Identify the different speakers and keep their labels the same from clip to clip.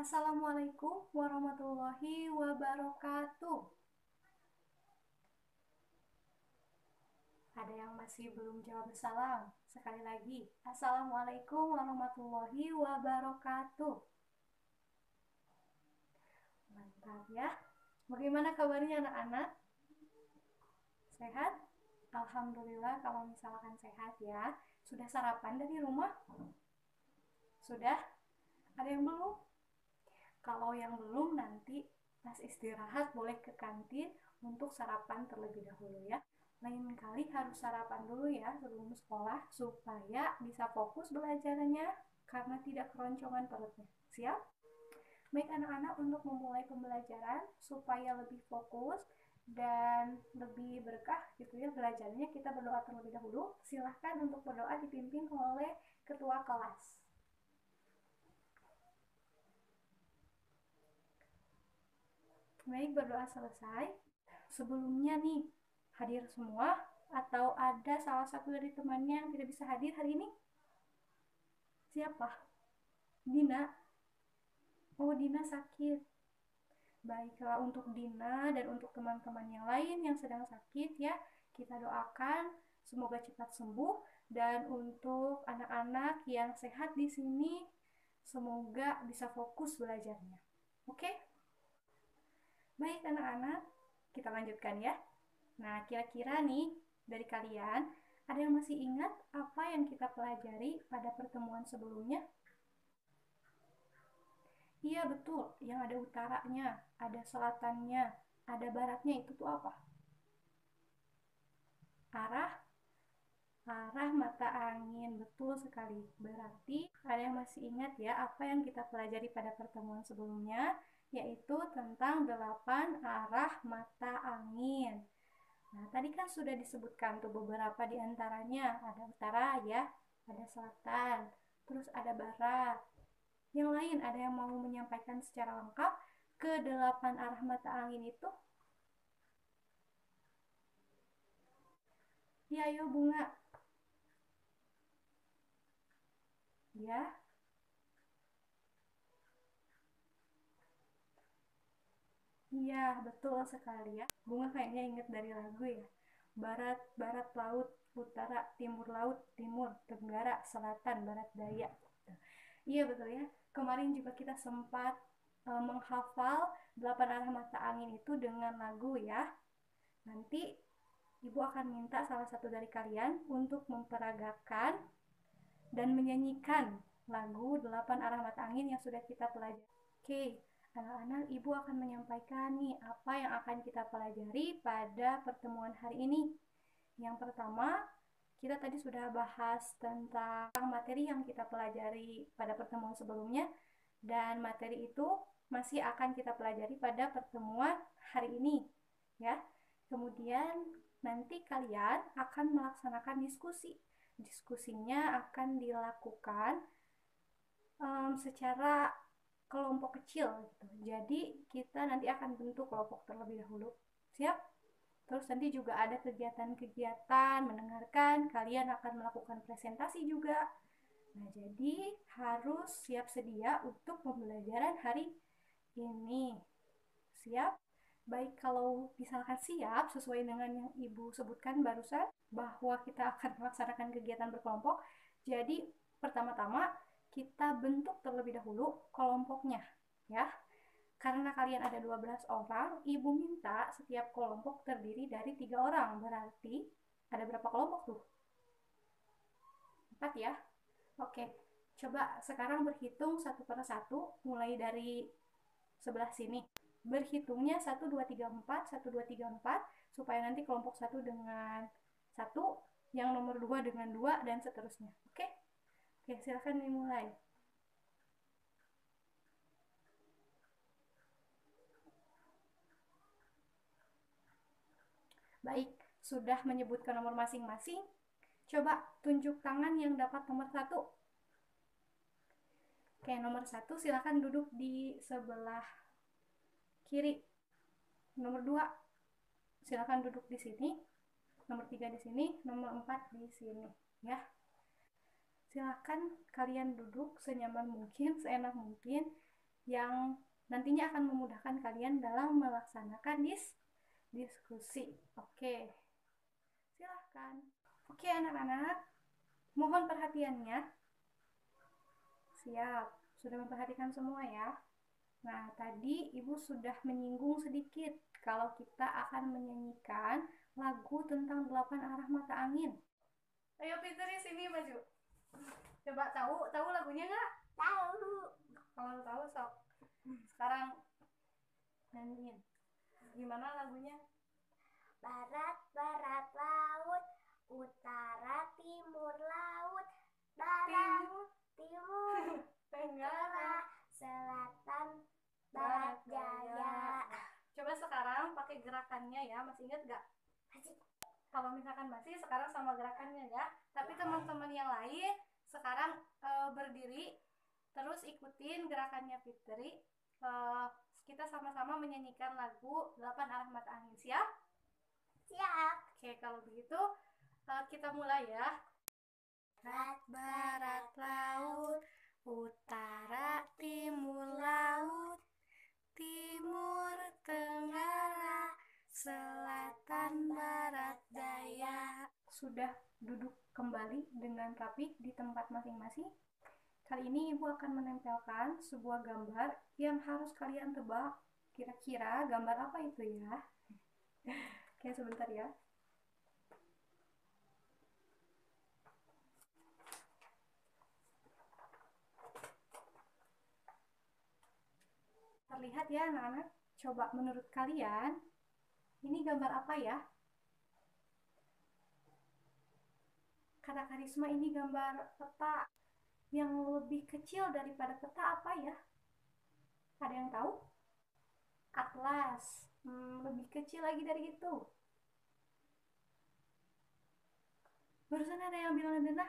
Speaker 1: Assalamualaikum warahmatullahi wabarakatuh. Ada yang masih belum jawab salam? Sekali lagi, Assalamualaikum warahmatullahi wabarakatuh. Mantap ya. Bagaimana kabarnya anak-anak? Sehat? Alhamdulillah kalau misalkan sehat ya. Sudah sarapan dari rumah? Sudah? Ada yang belum? Kalau yang belum, nanti pas istirahat boleh ke kantin untuk sarapan terlebih dahulu ya. Lain kali harus sarapan dulu ya sebelum sekolah supaya bisa fokus belajarnya karena tidak keroncongan perutnya. Siap? Baik anak-anak, untuk memulai pembelajaran supaya lebih fokus dan lebih berkah gitu ya belajarnya, kita berdoa terlebih dahulu. Silahkan untuk berdoa dipimpin oleh ketua kelas. Baik, berdoa selesai. Sebelumnya nih, hadir semua atau ada salah satu dari temannya yang tidak bisa hadir hari ini? Siapa? Dina. Oh, Dina sakit. Baiklah, untuk Dina dan untuk teman-teman yang lain yang sedang sakit ya, kita doakan semoga cepat sembuh, dan untuk anak-anak yang sehat di sini semoga bisa fokus belajarnya. Oke? Baik anak-anak, kita lanjutkan ya. Nah, kira-kira nih dari kalian ada yang masih ingat apa yang kita pelajari pada pertemuan sebelumnya? Iya betul, yang ada utaranya, ada selatannya, ada baratnya, itu tuh apa? Arah arah mata angin, betul sekali. Berarti ada yang masih ingat ya apa yang kita pelajari pada pertemuan sebelumnya, yaitu tentang 8 arah mata angin. Nah, tadi kan sudah disebutkan tuh beberapa di antaranya. Ada utara ya, ada selatan, terus ada barat. Yang lain ada yang mau menyampaikan secara lengkap ke 8 arah mata angin itu? Ya, ayo Bunga. Ya, iya betul sekali ya. Bunga kayaknya ingat dari lagu ya. Barat, barat laut, utara, timur laut, timur, tenggara, selatan, barat daya. Iya betul ya. Kemarin juga kita sempat menghafal 8 arah mata angin itu dengan lagu ya. Nanti Ibu akan minta salah satu dari kalian untuk memperagakan dan menyanyikan lagu 8 arah mata angin yang sudah kita pelajari. Oke, anak-anak, Ibu akan menyampaikan nih apa yang akan kita pelajari pada pertemuan hari ini. Yang pertama, kita tadi sudah bahas tentang materi yang kita pelajari pada pertemuan sebelumnya, dan materi itu masih akan kita pelajari pada pertemuan hari ini ya. Kemudian nanti kalian akan melaksanakan diskusi. Diskusinya akan dilakukan secara kelompok kecil gitu. Jadi kita nanti akan bentuk kelompok terlebih dahulu. Siap? Terus nanti juga ada kegiatan-kegiatan mendengarkan, kalian akan melakukan presentasi juga. Nah, jadi harus siap sedia untuk pembelajaran hari ini. Siap? Baik, kalau misalkan siap sesuai dengan yang Ibu sebutkan barusan bahwa kita akan melaksanakan kegiatan berkelompok, jadi pertama-tama kita bentuk terlebih dahulu kelompoknya ya. Karena kalian ada 12 orang, Ibu minta setiap kelompok terdiri dari 3 orang. Berarti ada berapa kelompok tuh? 4 ya. Oke, coba sekarang berhitung satu per satu, mulai dari sebelah sini. Berhitungnya 1, 2, 3, 4, 1, 2, 3, 4, supaya nanti kelompok 1 dengan 1, yang nomor 2 dengan 2, dan seterusnya. Oke? Oke, silahkan dimulai. Baik, sudah menyebutkan nomor masing-masing. Coba tunjuk tangan yang dapat nomor 1. Oke, nomor 1 silahkan duduk di sebelah kiri. Nomor 2 silahkan duduk di sini. Nomor 3 di sini, nomor 4 di sini ya. Silahkan kalian duduk senyaman mungkin, seenak mungkin. yang nantinya akan memudahkan kalian dalam melaksanakan diskusi. Oke, silahkan. Oke anak-anak, mohon perhatiannya. Siap, sudah memperhatikan semua ya. Nah, tadi Ibu sudah menyinggung sedikit kalau kita akan menyanyikan lagu tentang 8 arah mata angin. Ayo Fitri, sini maju. Coba tahu lagunya nggak? Tahu. Kalau tahu sok. Sekarang nyanyiin. Gimana lagunya?
Speaker 2: Barat, barat laut, utara, timur laut, barat, timur, tenggara, selatan, barat, jaya.
Speaker 1: Coba sekarang pakai gerakannya ya, masih ingat nggak?
Speaker 2: Masih.
Speaker 1: Kalau misalkan masih, sekarang sama gerakannya ya. Tapi teman-teman yang lain sekarang berdiri, terus ikutin gerakannya Fitri. Kita sama-sama menyanyikan lagu 8 arah mata angin. Siap?
Speaker 2: Siap.
Speaker 1: Oke, kalau begitu kita mulai ya.
Speaker 2: Barat,
Speaker 1: Barat laut, utara, timur laut, timur, tenggara, selatan, barat, daya. Sudah duduk kembali dengan rapi di tempat masing-masing? Kali ini Ibu akan menempelkan sebuah gambar yang harus kalian tebak. Kira-kira gambar apa itu ya? Oke, sebentar ya. Terlihat ya anak-anak? Coba menurut kalian, ini gambar apa ya? Kata Karisma, ini gambar peta. Yang lebih kecil daripada peta apa ya? Ada yang tahu? Atlas. Lebih kecil lagi dari itu. Barusan ada yang bilang denah.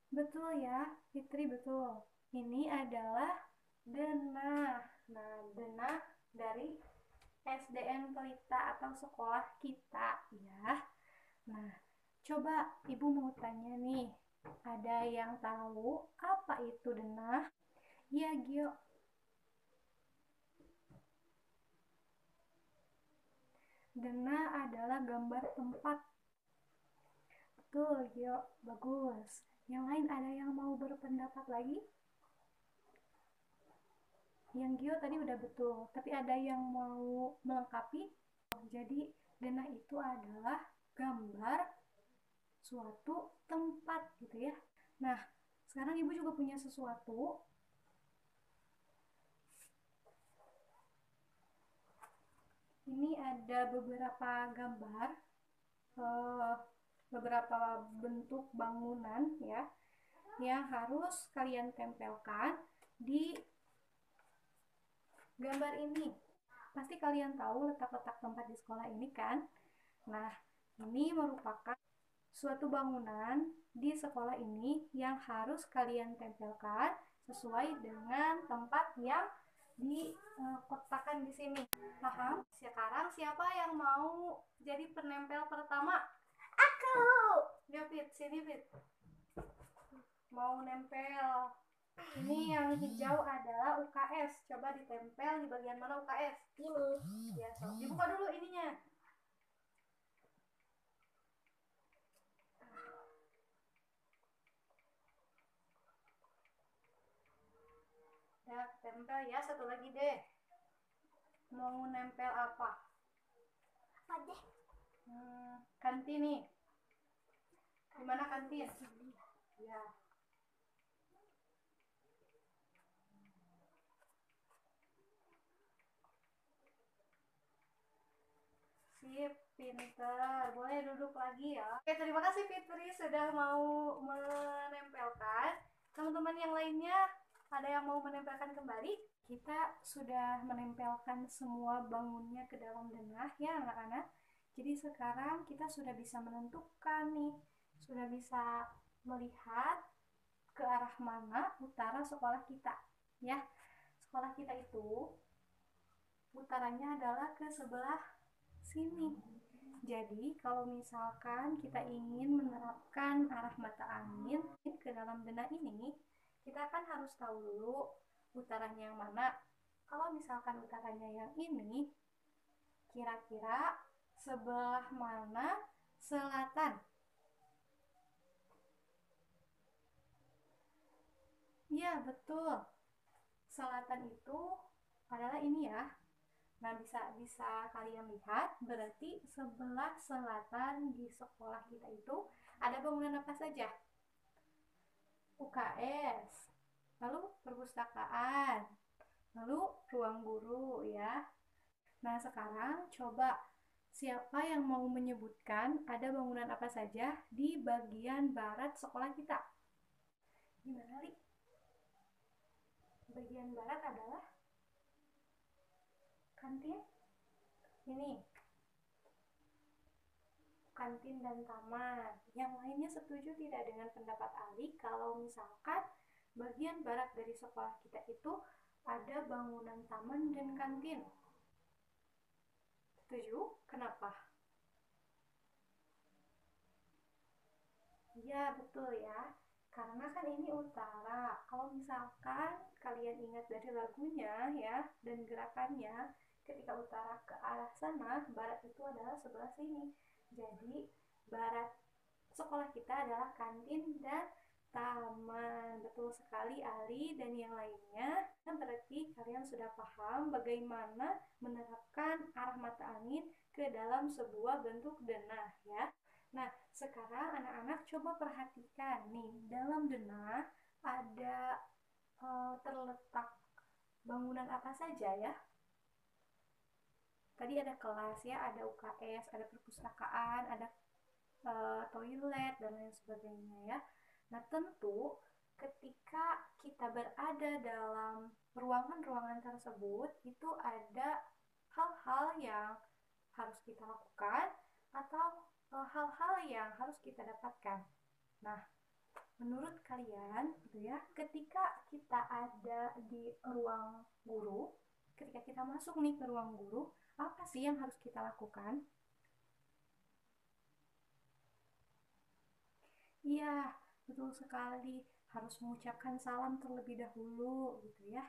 Speaker 1: Betul ya, Fitri, betul. Ini adalah denah. Nah, denah dari SDN Pelita atau sekolah kita ya. Nah, coba Ibu mau tanya nih. Ada yang tahu apa itu denah? Iya, Gio. Denah adalah gambar tempat. Betul, Gio. Bagus. Yang lain ada yang mau berpendapat lagi? Yang Gio tadi udah betul, tapi ada yang mau melengkapi? Jadi, denah itu adalah gambar suatu tempat gitu ya. Nah, sekarang Ibu juga punya sesuatu. Ini ada beberapa gambar, beberapa bentuk bangunan ya, yang harus kalian tempelkan di gambar ini. Pasti kalian tahu letak-letak tempat di sekolah ini kan? Nah, ini merupakan suatu bangunan di sekolah ini yang harus kalian tempelkan sesuai dengan tempat yang dikotakan di sini. Paham? Sekarang siapa yang mau jadi penempel pertama?
Speaker 2: Aku.
Speaker 1: Ya, Fit, sini Fit. Mau nempel. Ini yang hijau adalah UKS. Coba ditempel di bagian mana UKS?
Speaker 2: Ini.
Speaker 1: Ya, so. Dibuka dulu ininya. Ya, tempel ya. Satu lagi deh. Mau nempel apa?
Speaker 2: Apa deh?
Speaker 1: Kantin nih. Gimana kantin? Ya. Sip, pinter. Boleh duduk lagi ya. Oke, terima kasih Fitri sudah mau menempelkan. Teman-teman yang lainnya, ada yang mau menempelkan kembali? Kita sudah menempelkan semua bangunnya ke dalam denah ya anak-anak. Jadi sekarang kita sudah bisa menentukan nih, sudah bisa melihat ke arah mana utara sekolah kita ya. Sekolah kita itu utaranya adalah ke sebelah sini. Jadi kalau misalkan kita ingin menerapkan arah mata angin ke dalam denah ini, kita kan harus tahu dulu utaranya yang mana? Kalau misalkan utaranya yang ini, kira-kira sebelah mana selatan? Iya, betul. Selatan itu adalah ini ya. Nah, bisa kalian lihat, berarti sebelah selatan di sekolah kita itu ada bangunan apa saja? UKS, lalu perpustakaan, lalu ruang guru ya. Nah, sekarang coba siapa yang mau menyebutkan ada bangunan apa saja di bagian barat sekolah kita? Gimana, Li? Bagian barat adalah kantin. Ini, kantin dan taman. Yang lainnya setuju tidak dengan pendapat Ali kalau misalkan bagian barat dari sekolah kita itu ada bangunan taman dan kantin? Setuju? Kenapa? Iya, betul ya. Karena kan ini utara. Kalau misalkan kalian ingat dari lagunya ya dan gerakannya, ketika utara ke arah sana, barat itu adalah sebelah sini. Jadi barat sekolah kita adalah kantin dan taman. Betul sekali Ali dan yang lainnya. Berarti kalian sudah paham bagaimana menerapkan arah mata angin ke dalam sebuah bentuk denah ya. Nah, sekarang anak-anak coba perhatikan nih, dalam denah ada terletak bangunan apa saja ya? Tadi ada kelas ya, ada UKS, ada perpustakaan, ada toilet dan lain sebagainya ya. Nah, tentu ketika kita berada dalam ruangan-ruangan tersebut itu ada hal-hal yang harus kita lakukan atau hal-hal yang harus kita dapatkan. Nah, menurut kalian gitu ya, ketika kita ada di ruang guru, ketika kita masuk nih ke ruang guru, apa sih yang harus kita lakukan? Iya, betul sekali. Harus mengucapkan salam terlebih dahulu, gitu ya.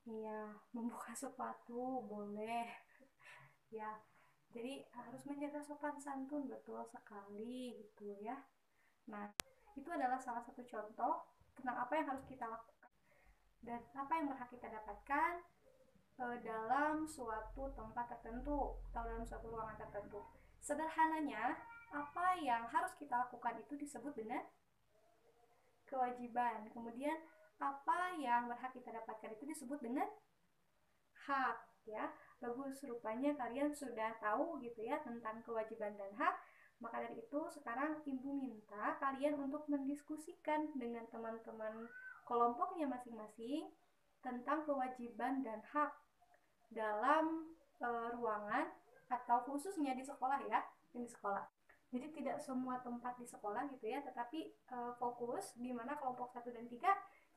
Speaker 1: Iya, membuka sepatu boleh. Ya, jadi harus menjaga sopan santun, betul sekali, gitu ya. Nah, itu adalah salah satu contoh tentang apa yang harus kita lakukan dan apa yang berhak kita dapatkan dalam suatu tempat tertentu atau dalam suatu ruangan tertentu. Sederhananya, apa yang harus kita lakukan itu disebut dengan kewajiban. Kemudian apa yang berhak kita dapatkan itu disebut dengan hak ya. Bagus, rupanya kalian sudah tahu gitu ya tentang kewajiban dan hak. Maka dari itu sekarang Ibu minta kalian untuk mendiskusikan dengan teman-teman kelompoknya masing-masing tentang kewajiban dan hak dalam ruangan atau khususnya di sekolah ya, di sekolah. Jadi tidak semua tempat di sekolah gitu ya, tetapi fokus di mana kelompok 1 dan 3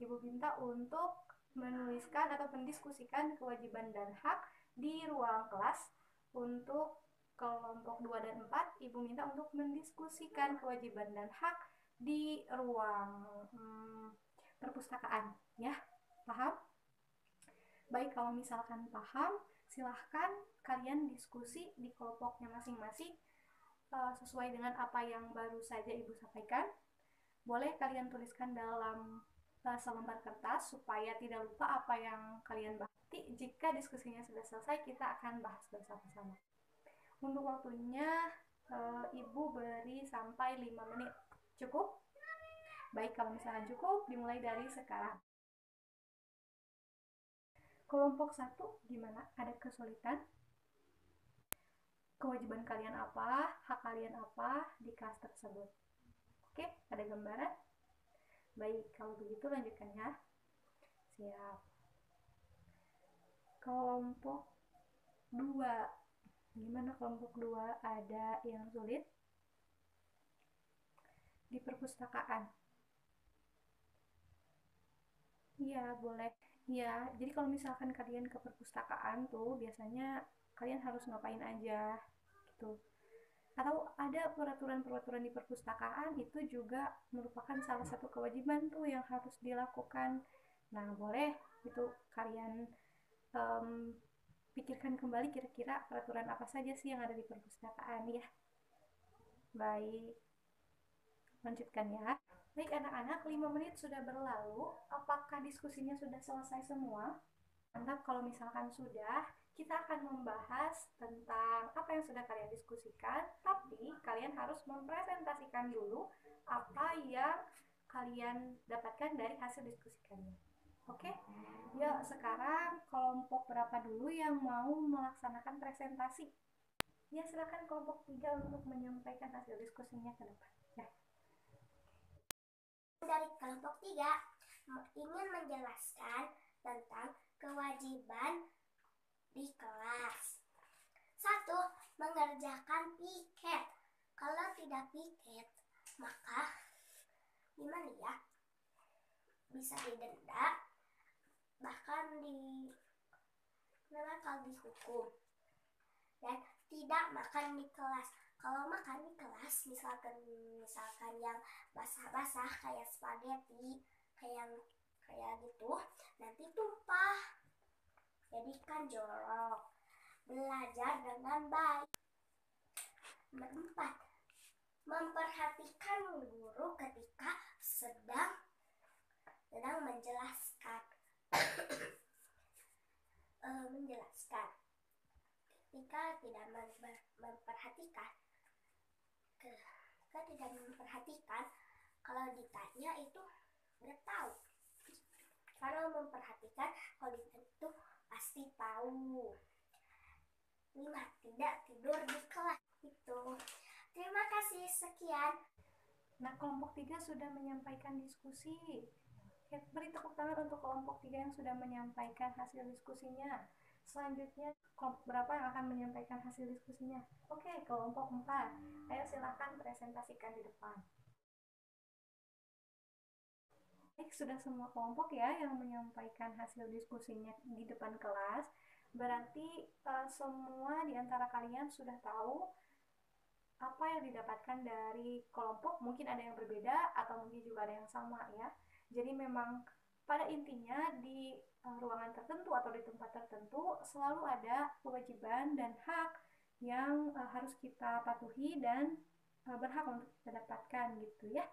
Speaker 1: Ibu minta untuk menuliskan atau mendiskusikan kewajiban dan hak di ruang kelas. Untuk kelompok 2 dan 4 Ibu minta untuk mendiskusikan kewajiban dan hak di ruang perpustakaan ya. Paham? Baik, kalau misalkan paham, silahkan kalian diskusi di kelompoknya masing-masing sesuai dengan apa yang baru saja Ibu sampaikan. Boleh kalian tuliskan dalam selembar kertas supaya tidak lupa apa yang kalian bahas. Jika diskusinya sudah selesai, kita akan bahas bersama-sama. Untuk waktunya Ibu beri sampai 5 menit. Cukup? Baik, kalau misalkan cukup, dimulai dari sekarang. Kelompok 1 gimana? Ada kesulitan? Kewajiban kalian apa, hak kalian apa di kelas tersebut. Oke, ada gambaran? Baik, kalau begitu lanjutkan ya. Siap. Kelompok 2. Gimana kelompok 2? Ada yang sulit? Di perpustakaan. Iya, boleh. Ya, jadi kalau misalkan kalian ke perpustakaan tuh biasanya kalian harus ngapain aja gitu. Atau ada peraturan-peraturan di perpustakaan itu juga merupakan salah satu kewajiban tuh yang harus dilakukan Nah, boleh itu kalian pikirkan kembali kira-kira peraturan apa saja sih yang ada di perpustakaan ya. Baik, lanjutkan ya. Baik anak-anak, 5 menit sudah berlalu. Apakah diskusinya sudah selesai semua? Mantap, kalau misalkan sudah, kita akan membahas tentang apa yang sudah kalian diskusikan, tapi kalian harus mempresentasikan dulu apa yang kalian dapatkan dari hasil diskusikannya. Oke? Yuk, sekarang kelompok berapa dulu yang mau melaksanakan presentasi? Ya, silakan kelompok 3 untuk menyampaikan hasil diskusinya ke depan. Ya.
Speaker 2: Dari kelompok 3 ingin menjelaskan tentang kewajiban di kelas. 1. Mengerjakan piket. Kalau tidak piket, maka gimana ya? Bisa didenda, bahkan dihukum. Dan tidak makan di kelas. Kalau makan di kelas, misalkan yang basah-basah kayak spaghetti, kayak gitu, nanti tumpah. Jadi kan jorok. Belajar dengan baik. 4. Memperhatikan guru ketika sedang menjelaskan. Ketika tidak memperhatikan, kalau ditanya itu udah tahu. Kalau memperhatikan, kalau ditanya itu pasti tahu. 5. Tidak tidur di kelas. Itu. Terima kasih, sekian.
Speaker 1: Nah, kelompok 3 sudah menyampaikan diskusi. Beri tepuk tangan untuk kelompok 3 yang sudah menyampaikan hasil diskusinya. Selanjutnya, kelompok berapa yang akan menyampaikan hasil diskusinya? Oke, kelompok 4. Ayo silakan presentasikan di depan. Baik, sudah semua kelompok ya yang menyampaikan hasil diskusinya di depan kelas. Berarti semua di antara kalian sudah tahu apa yang didapatkan dari kelompok. Mungkin ada yang berbeda atau mungkin juga ada yang sama ya. Jadi memang pada intinya di ruangan tertentu atau di tempat tertentu selalu ada kewajiban dan hak yang harus kita patuhi dan berhak untuk kita dapatkan gitu ya.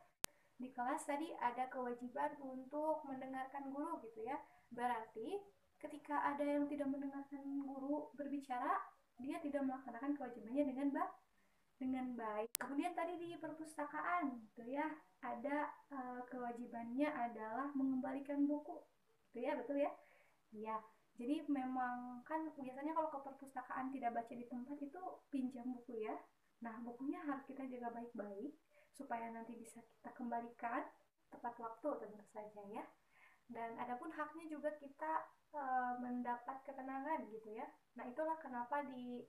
Speaker 1: Di kelas tadi ada kewajiban untuk mendengarkan guru gitu ya. Berarti ketika ada yang tidak mendengarkan guru berbicara, dia tidak melaksanakan kewajibannya dengan baik. Kemudian tadi di perpustakaan gitu ya, ada kewajibannya adalah mengembalikan buku. Gitu ya, betul ya? Iya. Jadi memang kan biasanya kalau ke perpustakaan tidak baca di tempat itu pinjam buku ya. Nah, bukunya harus kita jaga baik-baik supaya nanti bisa kita kembalikan tepat waktu tentu saja ya. Dan adapun haknya juga kita mendapat ketenangan gitu ya. Nah, itulah kenapa di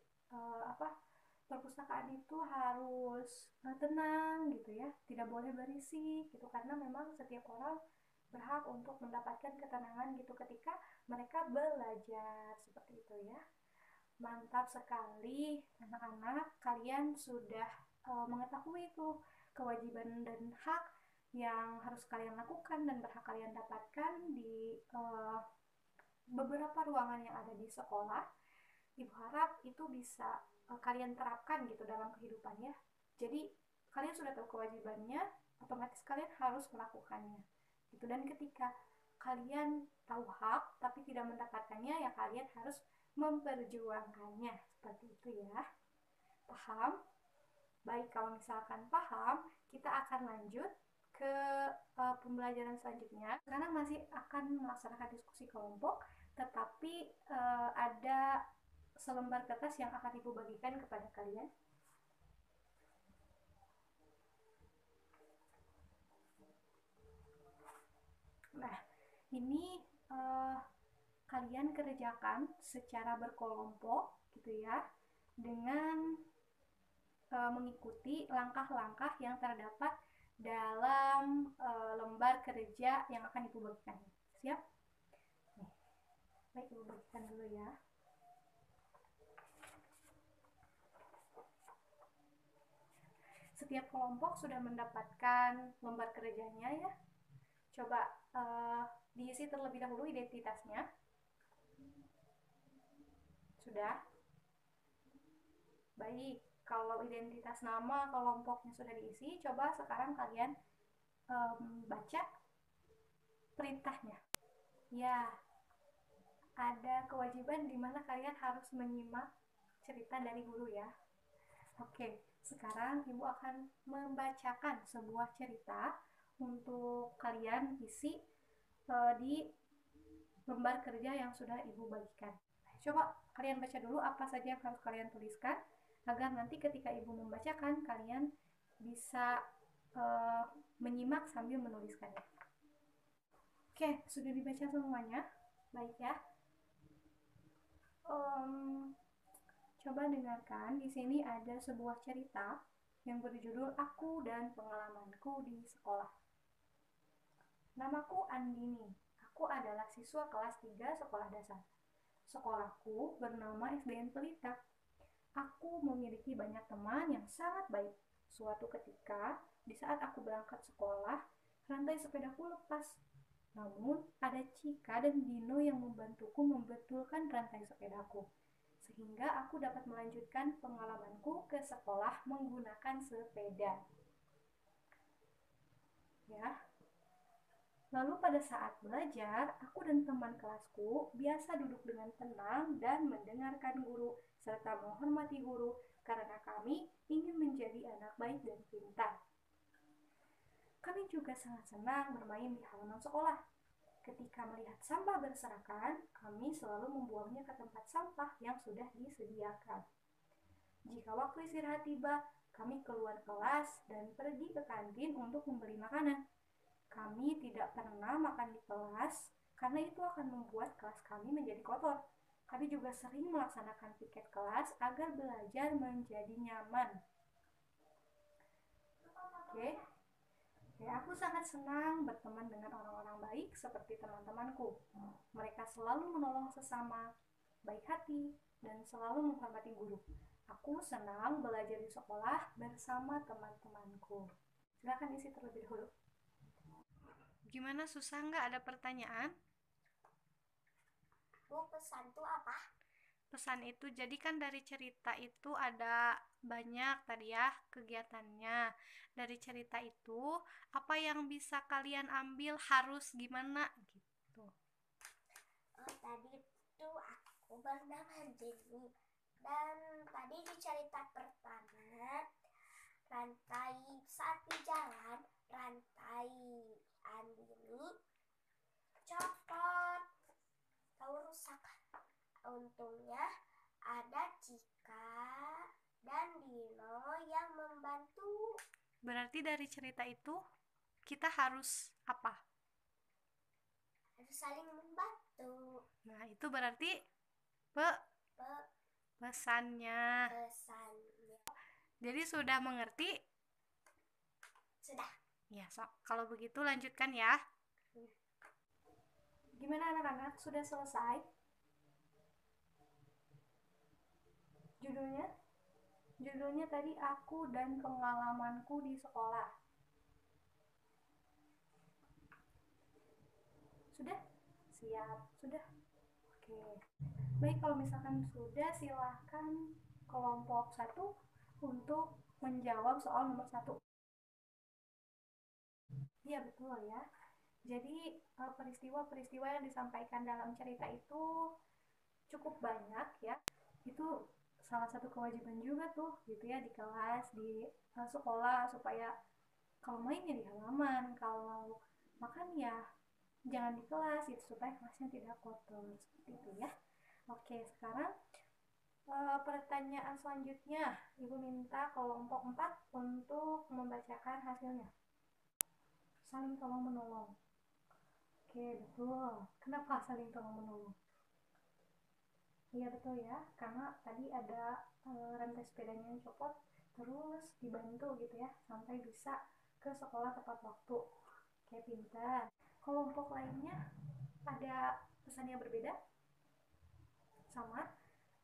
Speaker 1: perpustakaan itu harus tenang gitu ya, tidak boleh berisik gitu, karena memang setiap orang berhak untuk mendapatkan ketenangan gitu ketika mereka belajar seperti itu ya. Mantap sekali anak-anak, kalian sudah mengetahui itu kewajiban dan hak yang harus kalian lakukan dan berhak kalian dapatkan di beberapa ruangan yang ada di sekolah. Ibu harap itu bisa kalian terapkan gitu dalam kehidupannya. Jadi kalian sudah tahu kewajibannya, otomatis kalian harus melakukannya. Gitu. Dan ketika kalian tahu hak tapi tidak mendapatkannya, ya kalian harus memperjuangkannya. Seperti itu ya. Paham? Baik, kalau misalkan paham, kita akan lanjut ke pembelajaran selanjutnya. Sekarang masih akan melaksanakan diskusi kelompok, tetapi ada selembar kertas yang akan Ibu bagikan kepada kalian. Nah, ini kalian kerjakan secara berkelompok gitu ya, dengan mengikuti langkah-langkah yang terdapat dalam lembar kerja yang akan Ibu bagikan. Siap? Nih. Baik, Ibu bagikan dulu ya. Setiap kelompok sudah mendapatkan lembar kerjanya ya. Coba Diisi terlebih dahulu identitasnya. Sudah? Baik, kalau identitas nama kelompoknya sudah diisi, coba sekarang kalian baca perintahnya. Ya, ada kewajiban di mana kalian harus menyimak cerita dari guru ya. Oke, sekarang Ibu akan membacakan sebuah cerita untuk kalian isi di lembar kerja yang sudah Ibu bagikan. Coba kalian baca dulu apa saja yang harus kalian tuliskan, agar nanti ketika Ibu membacakan, kalian bisa menyimak sambil menuliskannya. Oke, sudah dibaca semuanya? Baik ya. Coba dengarkan, di sini ada sebuah cerita yang berjudul Aku dan Pengalamanku di Sekolah. Namaku Andini. Aku adalah siswa kelas 3 sekolah dasar. Sekolahku bernama SDN Pelita. Aku memiliki banyak teman yang sangat baik. Suatu ketika, di saat aku berangkat sekolah, rantai sepedaku lepas. Namun, ada Cika dan Dino yang membantuku membetulkan rantai sepedaku, sehingga aku dapat melanjutkan pengalamanku ke sekolah menggunakan sepeda. Ya. Lalu pada saat belajar, aku dan teman kelasku biasa duduk dengan tenang dan mendengarkan guru, serta menghormati guru, karena kami ingin menjadi anak baik dan pintar. Kami juga sangat senang bermain di halaman sekolah. Ketika melihat sampah berserakan, kami selalu membuangnya ke tempat sampah yang sudah disediakan. Jika waktu istirahat tiba, kami keluar kelas dan pergi ke kantin untuk membeli makanan. Kami tidak pernah makan di kelas karena itu akan membuat kelas kami menjadi kotor. Kami juga sering melaksanakan piket kelas agar belajar menjadi nyaman. Oke. Aku sangat senang berteman dengan orang-orang baik seperti teman-temanku. Mereka selalu menolong sesama, baik hati, dan selalu menghormati guru. Aku senang belajar di sekolah bersama teman-temanku. Silakan isi terlebih dahulu. Gimana, susah nggak? Ada pertanyaan?
Speaker 2: Bu, pesan tuh apa?
Speaker 1: Pesan itu, jadi kan dari cerita itu ada banyak tadi ya kegiatannya. Dari cerita itu, apa yang bisa kalian ambil, harus gimana gitu.
Speaker 2: Oh, tadi tuh aku bernama Jenny. Dan tadi di cerita pertama, rantai saat di jalan, rantai Andini copot, lalu rusak. Untungnya ada Cika dan Dino yang membantu.
Speaker 1: Berarti dari cerita itu kita harus apa?
Speaker 2: Harus saling membantu.
Speaker 1: Nah, itu berarti pesannya. Jadi sudah mengerti?
Speaker 2: Sudah.
Speaker 1: Ya, kalau begitu lanjutkan ya. Gimana anak-anak? Sudah selesai? Judulnya tadi Aku dan Pengalamanku di Sekolah. Sudah? Siap. Sudah? Oke. Baik, kalau misalkan sudah, silahkan kelompok 1 untuk menjawab soal nomor 1. Iya, betul ya. Jadi peristiwa-peristiwa yang disampaikan dalam cerita itu cukup banyak ya. Itu salah satu kewajiban juga tuh gitu ya, di kelas, di sekolah, supaya kalau main ya di halaman, kalau makan ya jangan di kelas gitu, supaya kelasnya tidak kotor seperti itu ya. Oke, sekarang pertanyaan selanjutnya, Ibu minta kelompok 4 untuk membacakan hasilnya. Saling tolong menolong. Oke, betul. Kenapa saling tolong menolong? Iya, betul ya, karena tadi ada rantai sepedanya yang copot, terus dibantu gitu ya sampai bisa ke sekolah tepat waktu. Oke, pintar. Kelompok lainnya ada pesan yang berbeda? Sama?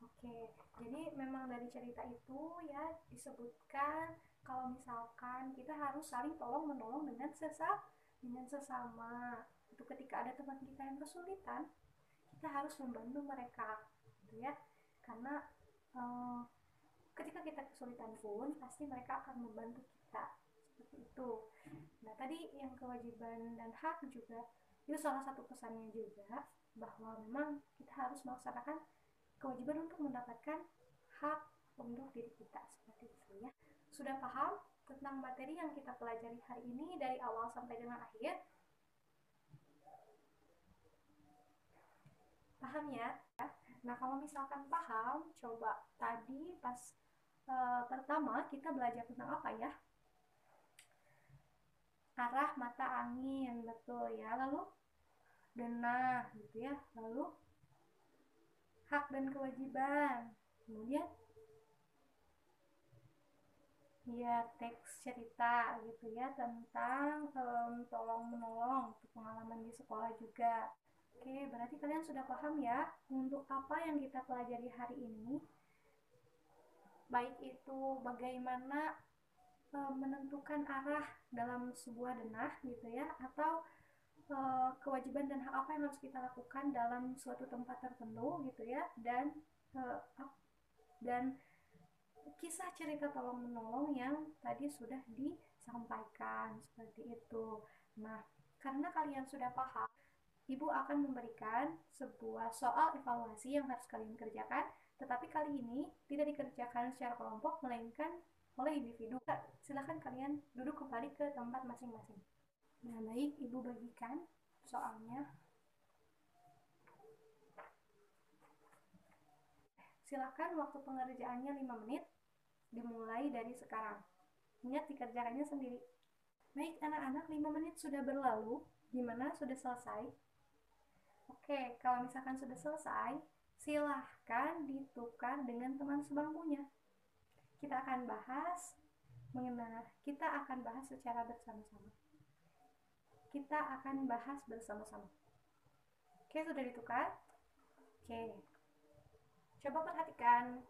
Speaker 1: Oke, jadi memang dari cerita itu ya disebutkan kalau misalkan kita harus saling tolong menolong dengan sesama. gitu. Ketika ada teman kita yang kesulitan, kita harus membantu mereka, gitu ya. Karena ketika kita kesulitan pun pasti mereka akan membantu kita, seperti itu. Nah, tadi yang kewajiban dan hak juga itu salah satu pesannya juga, bahwa memang kita harus melaksanakan kewajiban untuk mendapatkan hak untuk diri kita, seperti itu ya. Sudah paham tentang materi yang kita pelajari hari ini dari awal sampai dengan akhir? Paham ya? Nah, kalau misalkan paham, coba tadi pas pertama kita belajar tentang apa ya? Arah mata angin, betul ya. Lalu denah gitu ya. Lalu hak dan kewajiban. Kemudian ya teks cerita gitu ya tentang tolong menolong, pengalaman di sekolah juga. Oke, berarti kalian sudah paham ya untuk apa yang kita pelajari hari ini. Baik itu bagaimana menentukan arah dalam sebuah denah gitu ya, atau kewajiban dan hak apa yang harus kita lakukan dalam suatu tempat tertentu gitu ya, dan kisah cerita tolong menolong yang tadi sudah disampaikan, seperti itu. Nah, karena kalian sudah paham, Ibu akan memberikan sebuah soal evaluasi yang harus kalian kerjakan, tetapi kali ini tidak dikerjakan secara kelompok, melainkan oleh individu. Silakan kalian duduk kembali ke tempat masing-masing. Nah, baik, Ibu bagikan soalnya. Silakan, waktu pengerjaannya 5 menit, dimulai dari sekarang. Ingat, dikerjakannya sendiri. Baik, anak-anak, 5 menit sudah berlalu. Gimana, sudah selesai? Oke, kalau misalkan sudah selesai, silahkan ditukar dengan teman sebangkunya. Kita akan bahas secara bersama-sama. Kita akan bahas bersama-sama. Oke, sudah ditukar? Oke. Coba perhatikan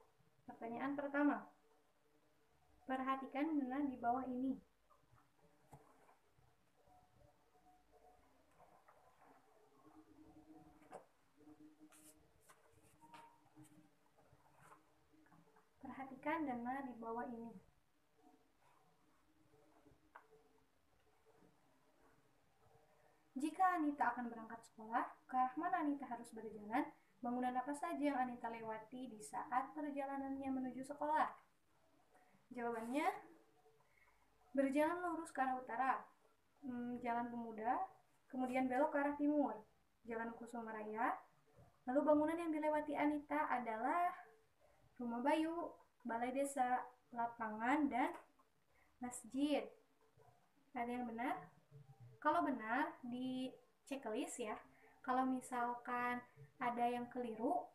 Speaker 1: pertanyaan pertama. Perhatikan denah di bawah ini. Perhatikan denah di bawah ini. Jika Anita akan berangkat sekolah, ke arah mana Anita harus berjalan? Bangunan apa saja yang Anita lewati di saat perjalanannya menuju sekolah? Jawabannya, berjalan lurus ke arah utara, Jalan Pemuda, kemudian belok ke arah timur, Jalan Kusuma Raya. Lalu bangunan yang dilewati Anita adalah Rumah Bayu, Balai Desa, lapangan, dan masjid. Ada yang benar? Kalau benar, di checklist ya. Kalau misalkan ada yang keliru,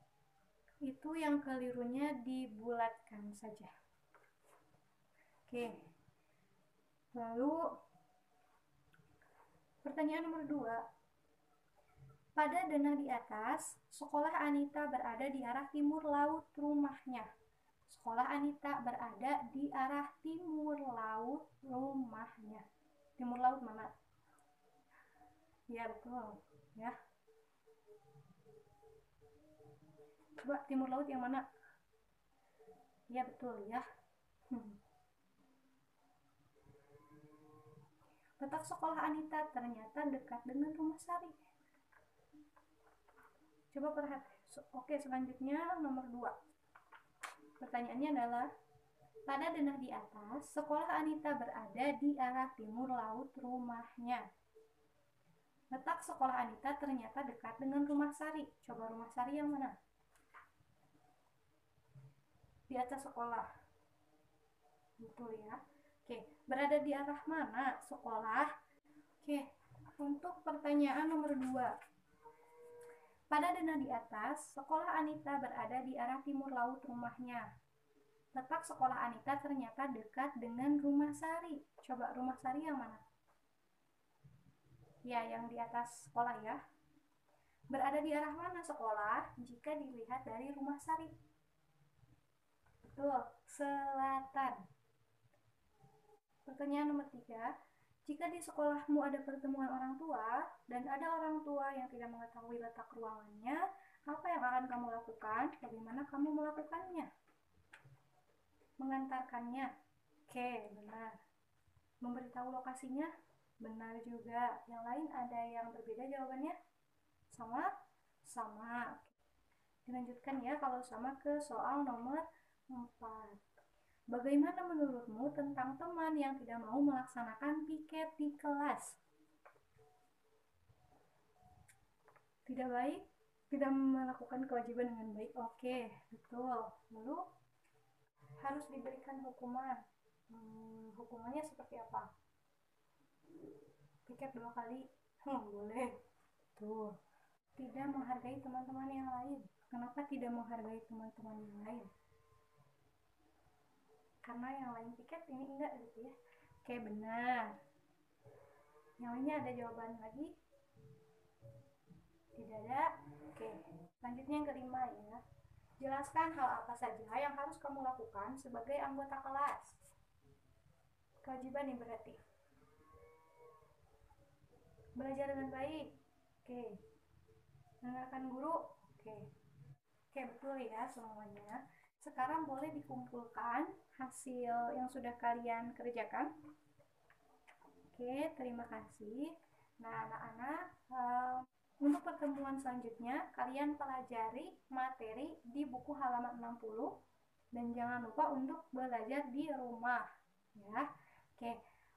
Speaker 1: itu yang kelirunya dibulatkan saja. Oke. Lalu pertanyaan nomor 2. Pada denah di atas, sekolah Anita berada di arah timur laut rumahnya. Sekolah Anita berada di arah timur laut rumahnya. Timur laut mana? Ya, betul. Ya. Coba timur laut yang mana? Ya, betul ya. Letak sekolah Anita ternyata dekat dengan rumah Sari. Coba perhatikan. Oke, selanjutnya nomor 2. Pertanyaannya adalah, pada denah di atas, sekolah Anita berada di arah timur laut rumahnya. Letak sekolah Anita ternyata dekat dengan rumah Sari. Coba rumah Sari yang mana? Di atas sekolah. Betul ya. Oke, berada di arah mana sekolah? Oke, untuk pertanyaan nomor 2. Pada denah di atas, sekolah Anita berada di arah timur laut rumahnya. Letak sekolah Anita ternyata dekat dengan rumah Sari. Coba rumah Sari yang mana? Ya, yang di atas sekolah ya. Berada di arah mana sekolah jika dilihat dari rumah Sari? Betul, selatan. Pertanyaan nomor 3. Jika di sekolahmu ada pertemuan orang tua dan ada orang tua yang tidak mengetahui letak ruangannya, apa yang akan kamu lakukan? Bagaimana kamu melakukannya? Mengantarkannya? Oke, benar. Memberitahu lokasinya? Benar juga. Yang lain ada yang berbeda jawabannya? Sama? Sama. Dilanjutkan ya kalau sama ke soal nomor 4. Bagaimana menurutmu tentang teman yang tidak mau melaksanakan piket di kelas? Tidak baik? Tidak melakukan kewajiban dengan baik? Oke, betul. Lalu harus diberikan hukuman. Hukumannya seperti apa? Piket 2 kali? Boleh. Tuh. Tidak menghargai teman-teman yang lain. Kenapa tidak menghargai teman-teman yang lain? Karena yang lain piket, ini enggak gitu ya. Oke, benar. Yang lainnya ada jawaban lagi? Tidak ada? Oke. Selanjutnya yang kelima ya. Jelaskan hal apa saja yang harus kamu lakukan sebagai anggota kelas. Kewajiban nih berarti. Belajar dengan baik. Oke. Mendengarkan guru. Oke. Oke, betul ya semuanya. Sekarang boleh dikumpulkan hasil yang sudah kalian kerjakan. Oke, terima kasih. Nah, anak-anak, untuk pertemuan selanjutnya, kalian pelajari materi di buku halaman 60 dan jangan lupa untuk belajar di rumah. Ya, oke.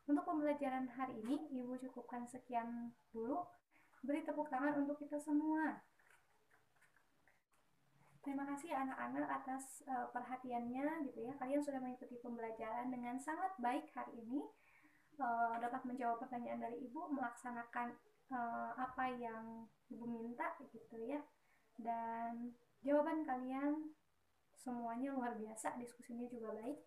Speaker 1: Untuk pembelajaran hari ini, Ibu cukupkan sekian dulu. Beri tepuk tangan untuk kita semua. Terima kasih anak-anak atas perhatiannya gitu ya. Kalian sudah mengikuti pembelajaran dengan sangat baik hari ini. Dapat menjawab pertanyaan dari Ibu, melaksanakan apa yang Ibu minta gitu ya. Dan jawaban kalian semuanya luar biasa, diskusinya juga baik.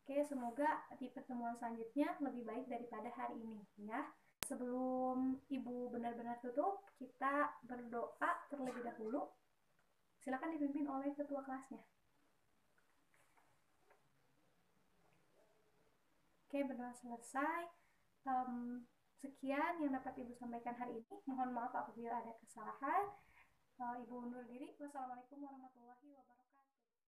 Speaker 1: Oke, semoga di pertemuan selanjutnya lebih baik daripada hari ini ya. Sebelum Ibu benar-benar tutup, kita berdoa terlebih dahulu. Silakan dipimpin oleh ketua kelasnya. Oke, benar selesai. Sekian yang dapat Ibu sampaikan hari ini. Mohon maaf apabila ada kesalahan. Ibu undur diri. Wassalamualaikum warahmatullahi wabarakatuh.